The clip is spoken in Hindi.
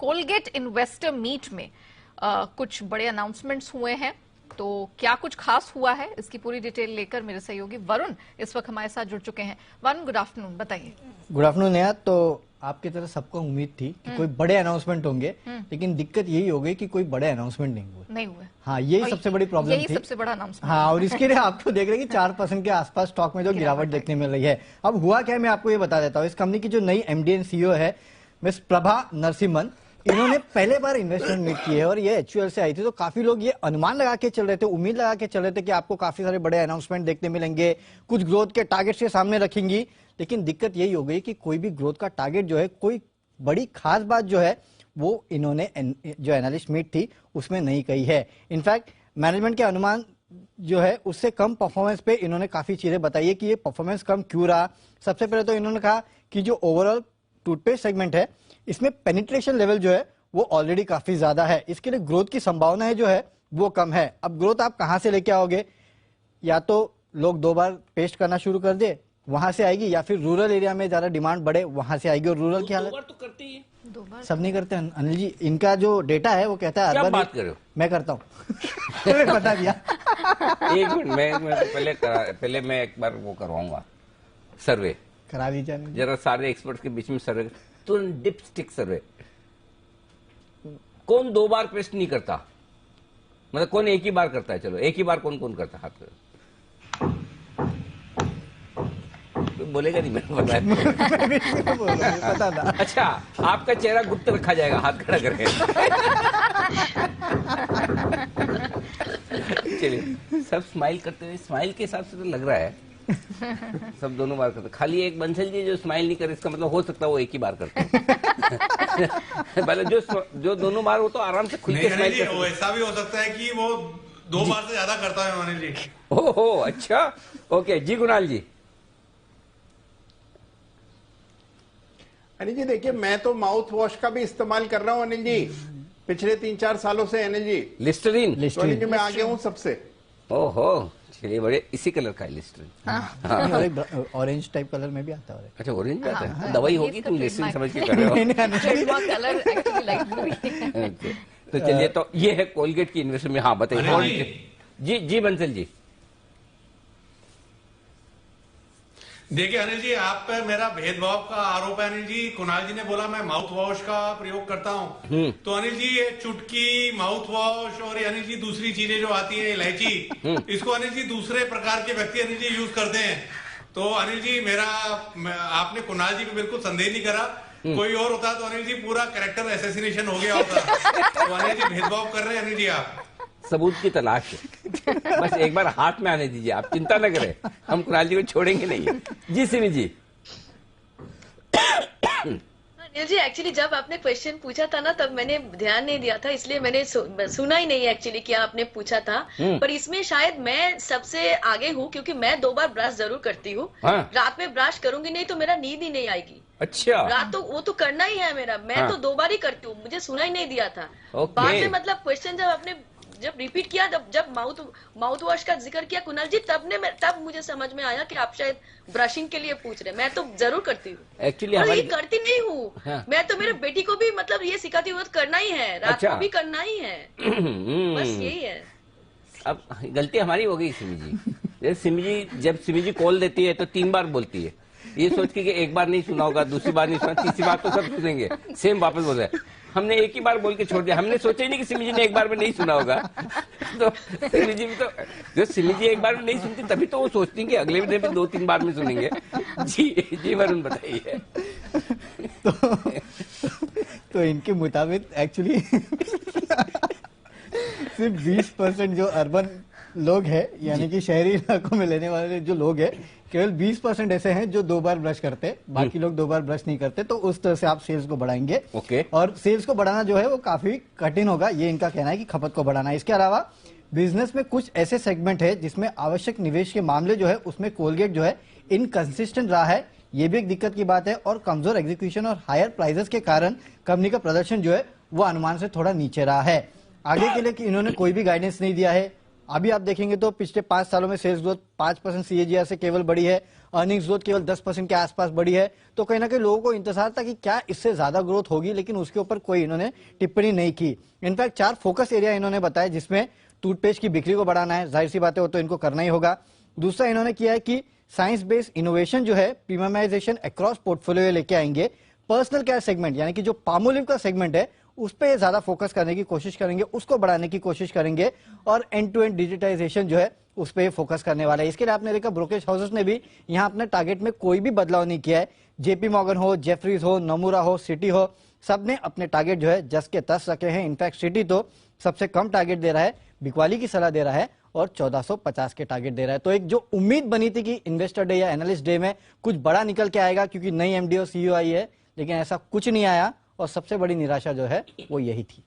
कोलगेट इन्वेस्टर मीट में कुछ बड़े अनाउंसमेंट्स हुए हैं, तो क्या कुछ खास हुआ है, इसकी पूरी डिटेल लेकर मेरे सहयोगी वरुण इस वक्त हमारे साथ जुड़ चुके हैं। वरुण, गुड आफ्टरनून, बताइए। Good afternoon Neha. तो आपकी तरह सबको उम्मीद थी कि कोई बड़े अनाउंसमेंट होंगे, लेकिन दिक्कत यही हो गई कि कोई बड़े अनाउंसमेंट नहीं हुए। हाँ, यही सबसे बड़ी प्रॉब्लम थी, सबसे बड़ा अनाउंसमेंट। हाँ, और इसके लिए आप तो देख रहे हैं कि 4% के आसपास स्टॉक में जो गिरावट देखने मिल रही है। अब हुआ क्या है, मैं आपको ये बता देता हूँ। इस कंपनी की जो नई एमडी एंड सीईओ है मिस प्रभा नरसिम्हन, इन्होंने पहले बार इन्वेस्टमेंट मीट की है और ये एचयूएल से आई थी। तो काफी लोग ये अनुमान लगा के चल रहे थे, उम्मीद लगा के चल रहे थे कि आपको काफी सारे बड़े अनाउंसमेंट देखने मिलेंगे, कुछ ग्रोथ के टारगेट्स के सामने रखेंगी। लेकिन दिक्कत यही हो गई कि कोई भी ग्रोथ का टारगेट जो है, कोई बड़ी खास बात जो है वो इन्होंने जो एनालिस्ट मीट थी उसमें नहीं कही है। इनफैक्ट मैनेजमेंट के अनुमान जो है उससे कम परफॉर्मेंस पे इन्होंने काफी चीजें बताई है कि ये परफॉर्मेंस कम क्यों रहा। सबसे पहले तो इन्होंने कहा कि जो ओवरऑल टूथपेस्ट सेगमेंट है इसमें पेनिट्रेशन लेवल जो है वो ऑलरेडी काफी ज्यादा है, इसके लिए ग्रोथ की संभावनाएं जो है वो कम है। अब ग्रोथ आप कहां से लेके आओगे? या तो लोग 2 बार पेस्ट करना शुरू कर दे, वहां से आएगी, या फिर रूरल एरिया में ज्यादा डिमांड बढ़े, वहां से आएगी। और रूरल की हालत तो करते ही है, 2 बार सब नहीं करते अनिल जी। इनका जो डेटा है वो कहता है क्या बात कर रहे हो? मैं करता हूँ बता दिया। एक मिनट, मैं तो पहले मैं एक बार वो करवाऊंगा, सर्वे करा दीजिए जरा सारे एक्सपर्ट्स के बीच में सर्वे, तुरंत डिपस्टिक सर्वे। कौन 2 बार पेस्ट नहीं करता? मतलब कौन एक ही बार करता है? चलो एक ही बार कौन कौन करता है? हाथ करो। बोलेगा नहीं, मैंने पता था। अच्छा, आपका चेहरा गुप्त रखा जाएगा, हाथ खड़ा करके। चलिए, सब स्माइल करते हुए, स्माइल के हिसाब से तो लग रहा है सब दोनों बार करते। खाली एक बंसल जी जो स्माइल नहीं करे, इसका मतलब हो सकता है वो एक ही बार करते। पहले जो दोनों बार, वो तो आराम से खुल के स्माइल करते। वो ऐसा भी हो सकता है कि वो 2 बार से ज्यादा करता है अनिल जी। ओहो, अच्छा, ओके जी। कुणाल जी। अनिल जी देखिए, मैं तो माउथ वॉश का भी इस्तेमाल कर रहा हूँ अनिल जी, पिछले 3-4 सालों से अनिल जी। लिस्टरीन? तो अनिल जी मैं आगे हूँ सबसे। ओहो, चलिए, बड़े इसी कलर का है लिस्टरीन। और एक ऑरेंज टाइप कलर में भी आता है। अच्छा, ऑरेंज आता है? दवाई होगी, तुम लिस्टरीन समझ के कर रहे हो। तो चलिए, तो ये है कोलगेट की इन्वेस्टमेंट में। हाँ बताइए जी। जी बंसल जी। देखिए अनिल जी, आप पे मेरा भेदभाव का आरोप है। अनिल जी, कुणाल जी ने बोला मैं माउथ वॉश का प्रयोग करता हूँ, तो अनिल जी ये चुटकी, माउथ वॉश और अनिल जी दूसरी चीजें जो आती है, इलायची, इसको अनिल जी दूसरे प्रकार के व्यक्ति अनिल जी यूज करते हैं। तो अनिल जी आपने कुणाल जी पे बिल्कुल संदेह नहीं करा। कोई और होता तो अनिल जी पूरा कैरेक्टर एसेसिनेशन हो गया होता। तो अनिल जी भेदभाव कर रहे हैं अनिल जी आप। सबूत की तलाश है, बस एक बार हाथ में आने दीजिए, आप चिंता न करें, हम कुणाल जी को छोड़ेंगे नहीं। जी सिमी जी। अनिल जी, एक्चुअली जब आपने क्वेश्चन पूछा था ना, तब मैंने ध्यान नहीं दिया था, इसलिए मैंने सुना ही नहीं एक्चुअली क्या आपने पूछा था। पर इसमें शायद मैं सबसे आगे हूँ, क्योंकि मैं 2 बार ब्रश जरूर करती हूँ। रात में ब्रश करूंगी नहीं तो मेरा नींद ही नहीं आएगी। अच्छा, रात तो वो तो करना ही है मेरा। मैं तो 2 बार ही करती हूँ, मुझे सुना ही नहीं दिया था। बाद में मतलब क्वेश्चन जब आपने रिपीट किया, जब माउथ वॉश का जिक्र किया कुणाल जी, तब मुझे समझ में आया कि आप शायद ब्रशिंग के लिए पूछ रहे हैं। मैं तो जरूर करती हूँ एक्चुअली, और ये करती नहीं हूँ। हाँ। मैं तो मेरे बेटी को भी मतलब ये सिखाती हूँ, करना ही है, रात को भी करना ही है। बस यही है। अब गलती हमारी हो गई सिमी जी। सिमी जी जब सिमी जी कॉल देती है तो 3 बार बोलती है, ये सोच के कि एक बार नहीं सुना होगा, दूसरी बार नहीं सुना, तीसरी बार तो सब सुनेंगे, सेम वापस बोल रहे हैं। हमने एक ही बार बोल के छोड़ दिया, हमने सोचा ही नहीं कि सिमी जी ने एक बार में नहीं सुना होगा। तो सिमी जी भी तो, जो सिमी जी एक बार में नहीं सुनती तभी तो वो सोचती कि अगले दिन भी 2-3 बार में सुनेंगे। जी वरुण बताइए। तो इनके मुताबिक एक्चुअली सिर्फ 20% जो अर्बन लोग हैं, यानी कि शहरी इलाकों में लेने वाले जो लोग हैं, केवल 20% ऐसे हैं जो 2 बार ब्रश करते हैं, बाकी लोग 2 बार ब्रश नहीं करते। तो उस तरह से आप सेल्स को बढ़ाएंगे। और सेल्स को बढ़ाना जो है वो काफी कठिन होगा, ये इनका कहना है कि खपत को बढ़ाना है। इसके अलावा बिजनेस में कुछ ऐसे सेगमेंट है जिसमें आवश्यक निवेश के मामले जो है उसमें कोलगेट जो है इनकंसिस्टेंट रहा है, ये भी एक दिक्कत की बात है। और कमजोर एग्जीक्यूशन और हायर प्राइसेस के कारण कंपनी का प्रदर्शन जो है वो अनुमान से थोड़ा नीचे रहा है। आगे के लिए कि इन्होंने कोई भी गाइडेंस नहीं दिया है, अभी आप देखेंगे तो पिछले 5 सालों में सेल्स ग्रोथ 5% CAGR से केवल बढ़ी है, अर्निंग्स ग्रोथ केवल 10% के आसपास बढ़ी है। तो कहीं ना कहीं लोगों को इंतजार था कि क्या इससे ज्यादा ग्रोथ होगी, लेकिन उसके ऊपर कोई इन्होंने टिप्पणी नहीं की। इनफैक्ट 4 फोकस एरिया इन्होंने बताया, जिसमें टूथपेस्ट की बिक्री को बढ़ाना है, जाहिर सी बात है वो तो इनको करना ही होगा। दूसरा इन्होंने किया है कि साइंस बेस्ड इनोवेशन जो है, प्रीमियमाइजेशन अक्रॉस पोर्टफोलियो लेके आएंगे। पर्सनल केयर सेगमेंट यानी कि जो पामोलिव का सेगमेंट है उस पर ज्यादा फोकस करने की कोशिश करेंगे, उसको बढ़ाने की कोशिश करेंगे, और एंड टू एंड डिजिटाइजेशन जो है उस पर फोकस करने वाला है। इसके लिए आपने देखा ब्रोकरेज हाउसेस ने भी यहाँ अपने टारगेट में कोई भी बदलाव नहीं किया है। JP मॉर्गन हो, जेफरीज हो, नमूरा हो, सिटी हो, सबने अपने टारगेट जो है जस के तस रखे हैं। इनफैक्ट सिटी तो सबसे कम टारगेट दे रहा है, बिकवाली की सलाह दे रहा है और 1450 के टारगेट दे रहा है। तो एक जो उम्मीद बनी थी कि इन्वेस्टर डे या एनालिस्ट डे में कुछ बड़ा निकल के आएगा क्योंकि नई MD और CEO आई है, लेकिन ऐसा कुछ नहीं आया और सबसे बड़ी निराशा जो है वो यही थी।